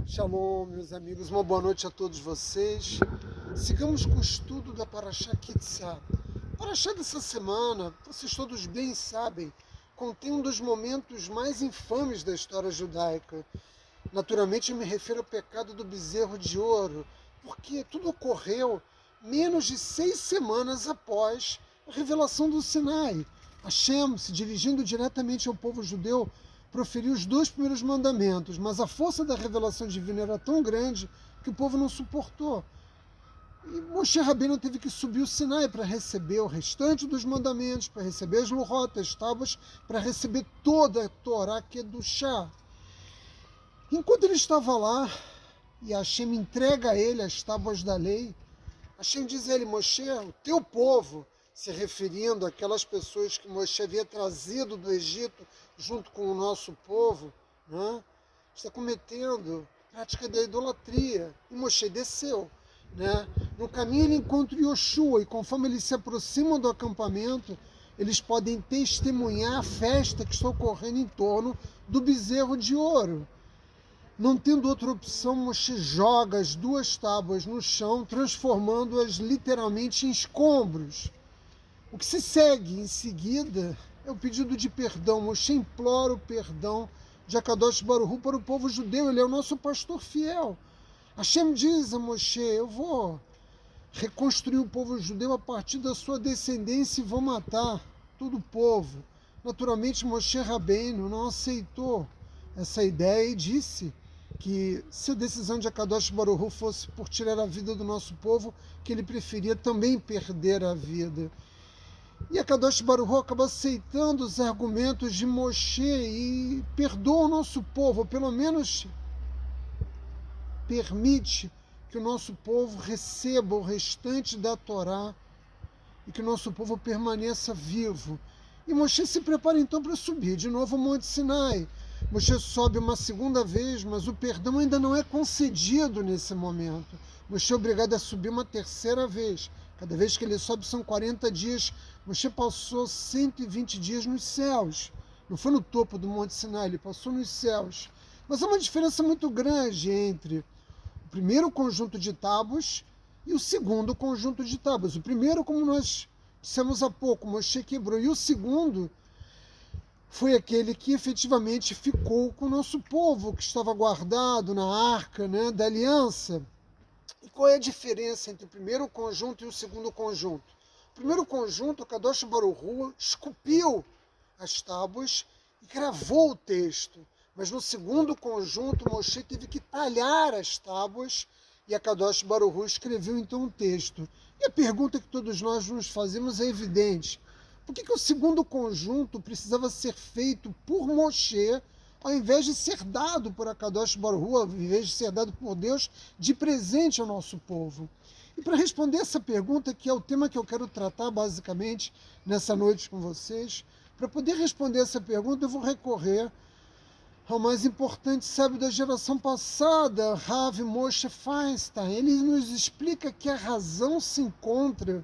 Shalom, meus amigos, uma boa noite a todos vocês. Sigamos com o estudo da Parashá Kitzá. A Parashá dessa semana, vocês todos bem sabem, contém um dos momentos mais infames da história judaica. Naturalmente eu me refiro ao pecado do bezerro de ouro, porque tudo ocorreu menos de 6 semanas após a revelação do Sinai. Hashem, se dirigindo diretamente ao povo judeu, proferiu os 2 primeiros mandamentos, mas a força da revelação divina era tão grande que o povo não suportou. E Moshe Rabbeinu teve que subir o Sinai para receber o restante dos mandamentos, para receber as Luhot, as tábuas, para receber toda a Torá que é do chá. Enquanto ele estava lá, e Hashem entrega a ele as tábuas da lei, Hashem diz a ele: Moshe, o teu povo, se referindo àquelas pessoas que Moshe havia trazido do Egito junto com o nosso povo, né, está cometendo prática da idolatria. E Moshe desceu. Né? No caminho ele encontra Yoshua, e conforme eles se aproximam do acampamento, eles podem testemunhar a festa que está ocorrendo em torno do bezerro de ouro. Não tendo outra opção, Moshe joga as 2 tábuas no chão, transformando-as literalmente em escombros. O que se segue em seguida é o pedido de perdão. Moshe implora o perdão de Akadosh Baruch Hu para o povo judeu. Ele é o nosso pastor fiel. Hashem diz a Moshe: eu vou reconstruir o povo judeu a partir da sua descendência e vou matar todo o povo. Naturalmente, Moshe Rabbeinu não aceitou essa ideia e disse que se a decisão de Akadosh Baruch Hu fosse por tirar a vida do nosso povo, que ele preferia também perder a vida. E Akadosh Baruch Hu acaba aceitando os argumentos de Moshe e perdoa o nosso povo, ou pelo menos permite que o nosso povo receba o restante da Torá e que o nosso povo permaneça vivo. E Moshe se prepara então para subir de novo o Monte Sinai. Moshe sobe uma segunda vez, mas o perdão ainda não é concedido nesse momento. Moshe é obrigado a subir uma terceira vez. Cada vez que ele sobe são 40 dias. Moshe passou 120 dias nos céus. Não foi no topo do Monte Sinai, ele passou nos céus. Mas há uma diferença muito grande entre o primeiro conjunto de tábuas e o segundo conjunto de tábuas. O primeiro, como nós dissemos há pouco, Moshe quebrou. E o segundo foi aquele que efetivamente ficou com o nosso povo, que estava guardado na arca, né, da aliança. E qual é a diferença entre o primeiro conjunto e o segundo conjunto? O primeiro conjunto, o Kadosh Baruch Hu esculpiu as tábuas e gravou o texto. Mas no segundo conjunto, Moshe teve que talhar as tábuas e a Kadosh Baruch Hu escreveu então um texto. E a pergunta que todos nós nos fazemos é evidente. Por que o segundo conjunto precisava ser feito por Moshe, ao invés de ser dado por Akadosh Baruch Hu, ao invés de ser dado por Deus de presente ao nosso povo? E para responder essa pergunta, que é o tema que eu quero tratar basicamente nessa noite com vocês, para poder responder essa pergunta eu vou recorrer ao mais importante sábio da geração passada, Rav Moshe Feinstein. Ele nos explica que a razão se encontra,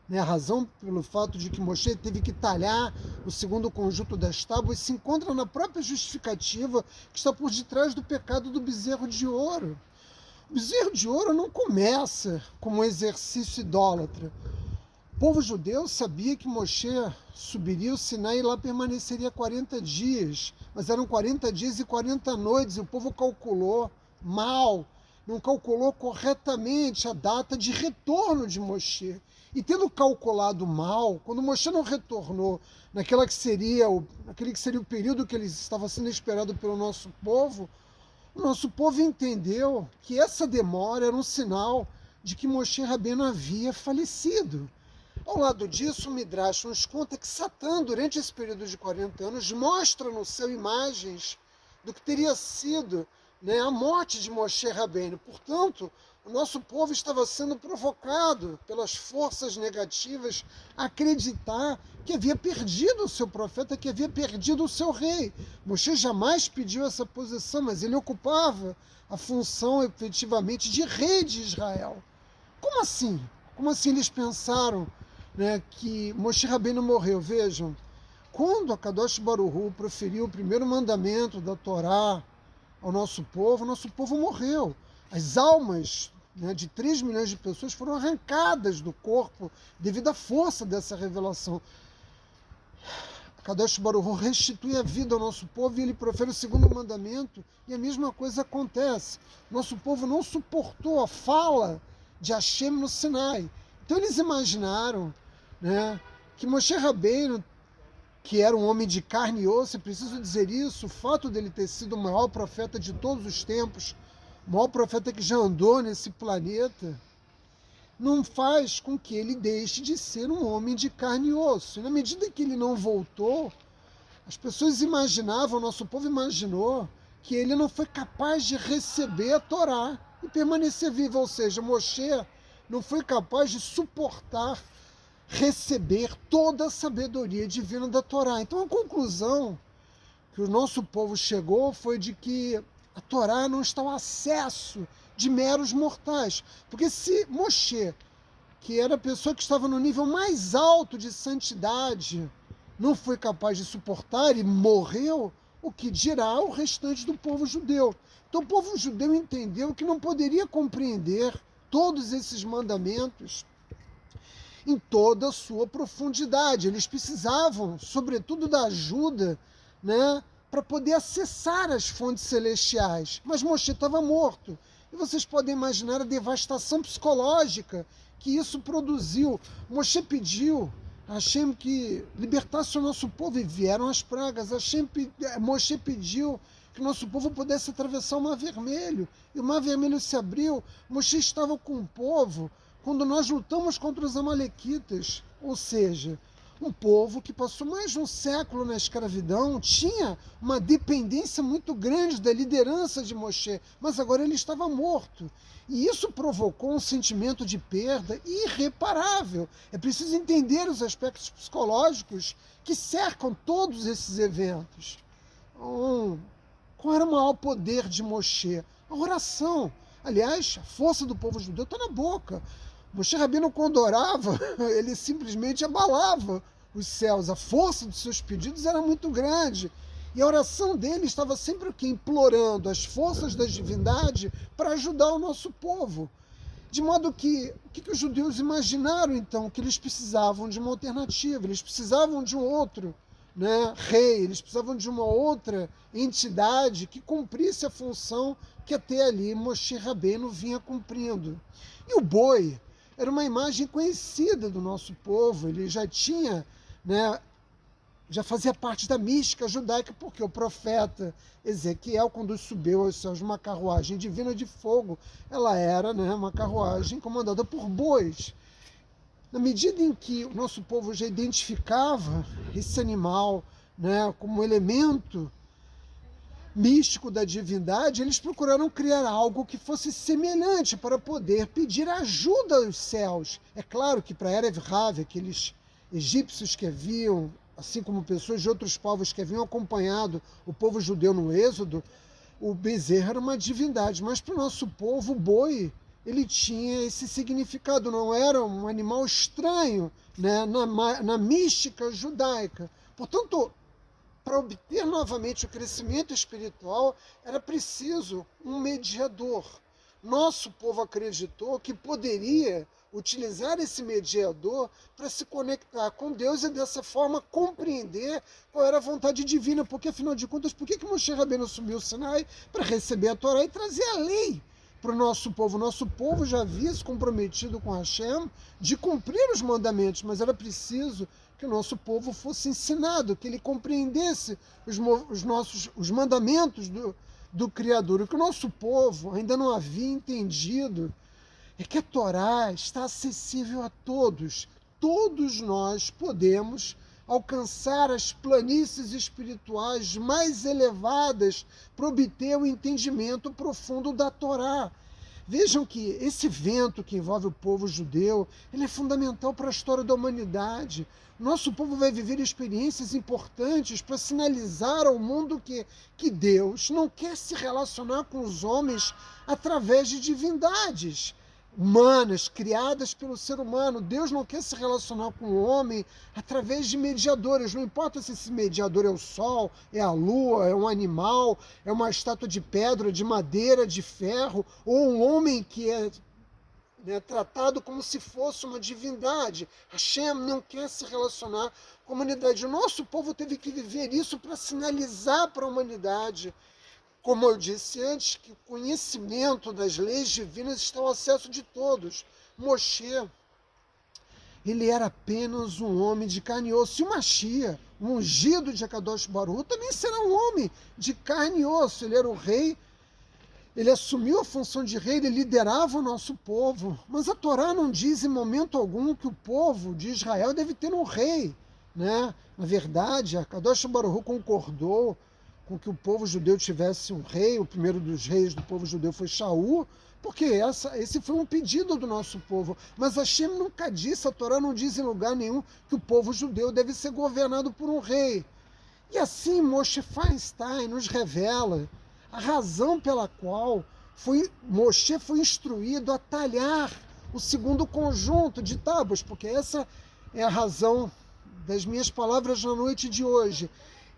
a razão pelo fato de que Moshe teve que talhar o segundo conjunto das tábuas se encontra na própria justificativa que está por detrás do pecado do bezerro de ouro. O bezerro de ouro não começa como um exercício idólatra. O povo judeu sabia que Moshe subiria o Sinai e lá permaneceria 40 dias, mas eram 40 dias e 40 noites, e o povo calculou mal, não calculou corretamente a data de retorno de Moshe. E tendo calculado mal, quando Moshe não retornou naquele que seria o período que ele estava sendo esperado pelo nosso povo, o nosso povo entendeu que essa demora era um sinal de que Moshe Rabbeinu havia falecido. Ao lado disso, o Midrash nos conta que Satã, durante esse período de 40 anos, mostra no céu imagens do que teria sido, a morte de Moshe Rabbeinu. Portanto, o nosso povo estava sendo provocado pelas forças negativas a acreditar que havia perdido o seu profeta, que havia perdido o seu rei. Moshe jamais pediu essa posição, mas ele ocupava a função efetivamente de rei de Israel. Como assim? Como assim eles pensaram, que Moshe Rabbeinu morreu? Vejam, quando a Kadosh Baruch Hu proferiu o primeiro mandamento da Torá, ao nosso povo morreu. As almas, né, de 3 milhões de pessoas foram arrancadas do corpo devido à força dessa revelação. Kadosh Baruch Hu restitui a vida ao nosso povo e ele profere o segundo mandamento e a mesma coisa acontece. Nosso povo não suportou a fala de Hashem no Sinai. Então eles imaginaram, né, que Moshe Rabbeinu, que era um homem de carne e osso, é preciso dizer isso, o fato dele ter sido o maior profeta de todos os tempos, o maior profeta que já andou nesse planeta, não faz com que ele deixe de ser um homem de carne e osso. E na medida que ele não voltou, as pessoas imaginavam, nosso povo imaginou, que ele não foi capaz de receber a Torá e permanecer vivo. Ou seja, Moshe não foi capaz de suportar receber toda a sabedoria divina da Torá. Então a conclusão que o nosso povo chegou foi de que a Torá não está ao acesso de meros mortais. Porque se Moshe, que era a pessoa que estava no nível mais alto de santidade, não foi capaz de suportar e morreu, o que dirá o restante do povo judeu? Então o povo judeu entendeu que não poderia compreender todos esses mandamentos em toda a sua profundidade. Eles precisavam, sobretudo, da ajuda, né, para poder acessar as fontes celestiais. Mas Moshe estava morto. E vocês podem imaginar a devastação psicológica que isso produziu. Moshe pediu a Hashem que libertasse o nosso povo e vieram as pragas. Moshe pediu que o nosso povo pudesse atravessar o Mar Vermelho. E o Mar Vermelho se abriu. Moshe estava com o povo quando nós lutamos contra os amalequitas. Ou seja, um povo que passou mais de um século na escravidão, tinha uma dependência muito grande da liderança de Moshe, mas agora ele estava morto. E isso provocou um sentimento de perda irreparável. É preciso entender os aspectos psicológicos que cercam todos esses eventos. Qual era o maior poder de Moshe? A oração. Aliás, a força do povo judeu está na boca. Moshe Rabbeinu, quando orava, ele simplesmente abalava os céus. A força dos seus pedidos era muito grande. E a oração dele estava sempre o quê? Implorando as forças da divindade para ajudar o nosso povo. De modo que, o que os judeus imaginaram, então? Que eles precisavam de uma alternativa, eles precisavam de um outro, né, rei, eles precisavam de uma outra entidade que cumprisse a função que até ali Moshe Rabbeinu vinha cumprindo. E o boi era uma imagem conhecida do nosso povo, ele já tinha, né, já fazia parte da mística judaica, porque o profeta Ezequiel, quando subiu aos céus uma carruagem divina de fogo, ela era, né, uma carruagem comandada por bois. Na medida em que o nosso povo já identificava esse animal, né, como elemento místico da divindade, eles procuraram criar algo que fosse semelhante para poder pedir ajuda aos céus. É claro que para Erev Rav, aqueles egípcios que haviam, assim como pessoas de outros povos que haviam acompanhado o povo judeu no Êxodo, o bezerro era uma divindade, mas para o nosso povo, o boi, ele tinha esse significado, não era um animal estranho, né, na mística judaica. Portanto, para obter novamente o crescimento espiritual, era preciso um mediador. Nosso povo acreditou que poderia utilizar esse mediador para se conectar com Deus e dessa forma compreender qual era a vontade divina, porque afinal de contas, por que Moshe Rabbeinu subiu o Sinai? Para receber a Torá e trazer a lei para o nosso povo. Nosso povo já havia se comprometido com Hashem de cumprir os mandamentos, mas era preciso que o nosso povo fosse ensinado, que ele compreendesse os mandamentos do Criador. O que o nosso povo ainda não havia entendido é que a Torá está acessível a todos. Todos nós podemos alcançar as planícies espirituais mais elevadas para obter o entendimento profundo da Torá. Vejam que esse evento que envolve o povo judeu, ele é fundamental para a história da humanidade. Nosso povo vai viver experiências importantes para sinalizar ao mundo que Deus não quer se relacionar com os homens através de divindades. humanas, criadas pelo ser humano. Deus não quer se relacionar com o homem através de mediadores. Não importa se esse mediador é o sol, é a lua, é um animal, é uma estátua de pedra, de madeira, de ferro, ou um homem que é tratado como se fosse uma divindade. Hashem não quer se relacionar com a humanidade. O nosso povo teve que viver isso para sinalizar para a humanidade, como eu disse antes, que o conhecimento das leis divinas está ao acesso de todos. Moshe, ele era apenas um homem de carne e osso. E o Mashiach, o ungido de Akadosh Baruch Hu, também será um homem de carne e osso. Ele era o rei, ele assumiu a função de rei, ele liderava o nosso povo. Mas a Torá não diz em momento algum que o povo de Israel deve ter um rei, né? Na verdade, Akadosh Baruch Hu concordou com que o povo judeu tivesse um rei. O primeiro dos reis do povo judeu foi Shaul, porque esse foi um pedido do nosso povo. Mas Hashem nunca disse, a Torá não diz em lugar nenhum que o povo judeu deve ser governado por um rei. E assim Moshe Feinstein nos revela a razão pela qual Moshe foi instruído a talhar o segundo conjunto de tábuas, porque essa é a razão das minhas palavras na noite de hoje.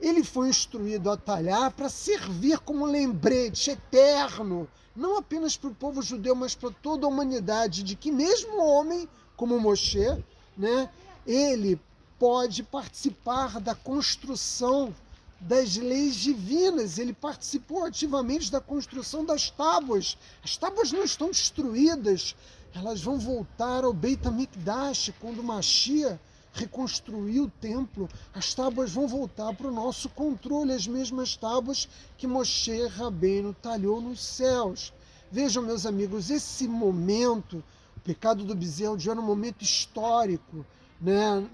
Ele foi instruído a talhar para servir como lembrete eterno, não apenas para o povo judeu, mas para toda a humanidade, de que mesmo homem como Moshe, né, ele pode participar da construção das leis divinas. Ele participou ativamente da construção das tábuas. As tábuas não estão destruídas, elas vão voltar ao Beit HaMikdash, quando Mashiach reconstruir o templo. As tábuas vão voltar para o nosso controle, as mesmas tábuas que Moshe Rabbeinu talhou nos céus. Vejam, meus amigos, esse momento, o pecado do bezerro de ouro, é um momento histórico, né?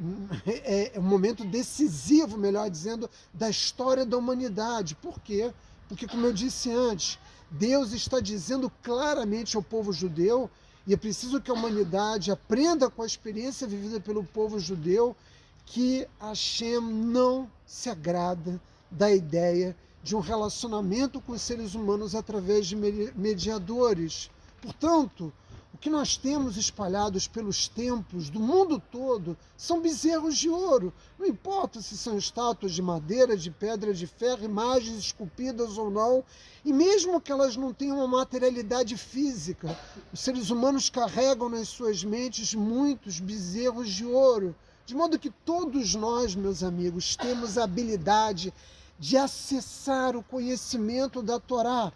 É um momento decisivo, melhor dizendo, da história da humanidade. Por quê? Porque, como eu disse antes, Deus está dizendo claramente ao povo judeu, e é preciso que a humanidade aprenda com a experiência vivida pelo povo judeu, que Hashem não se agrada da ideia de um relacionamento com os seres humanos através de mediadores. Portanto, o que nós temos espalhados pelos templos do mundo todo são bezerros de ouro. Não importa se são estátuas de madeira, de pedra, de ferro, imagens esculpidas ou não, e mesmo que elas não tenham uma materialidade física, os seres humanos carregam nas suas mentes muitos bezerros de ouro, de modo que todos nós, meus amigos, temos a habilidade de acessar o conhecimento da Torá,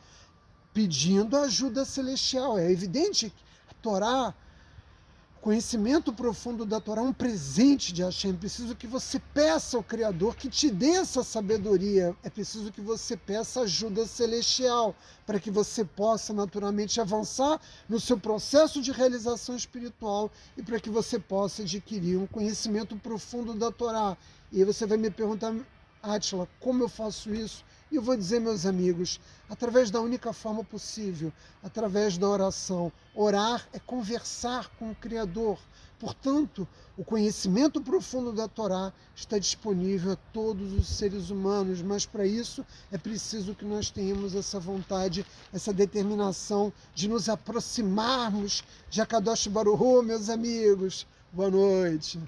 pedindo ajuda celestial. É evidente que a Torá, o conhecimento profundo da Torá é um presente de Hashem. É preciso que você peça ao Criador que te dê essa sabedoria. É preciso que você peça ajuda celestial para que você possa naturalmente avançar no seu processo de realização espiritual e para que você possa adquirir um conhecimento profundo da Torá. E aí você vai me perguntar: Átila, como eu faço isso? E eu vou dizer, meus amigos, através da única forma possível, através da oração. Orar é conversar com o Criador. Portanto, o conhecimento profundo da Torá está disponível a todos os seres humanos, mas para isso é preciso que nós tenhamos essa vontade, essa determinação de nos aproximarmos de Akadosh Baruch Hu, meus amigos. Boa noite.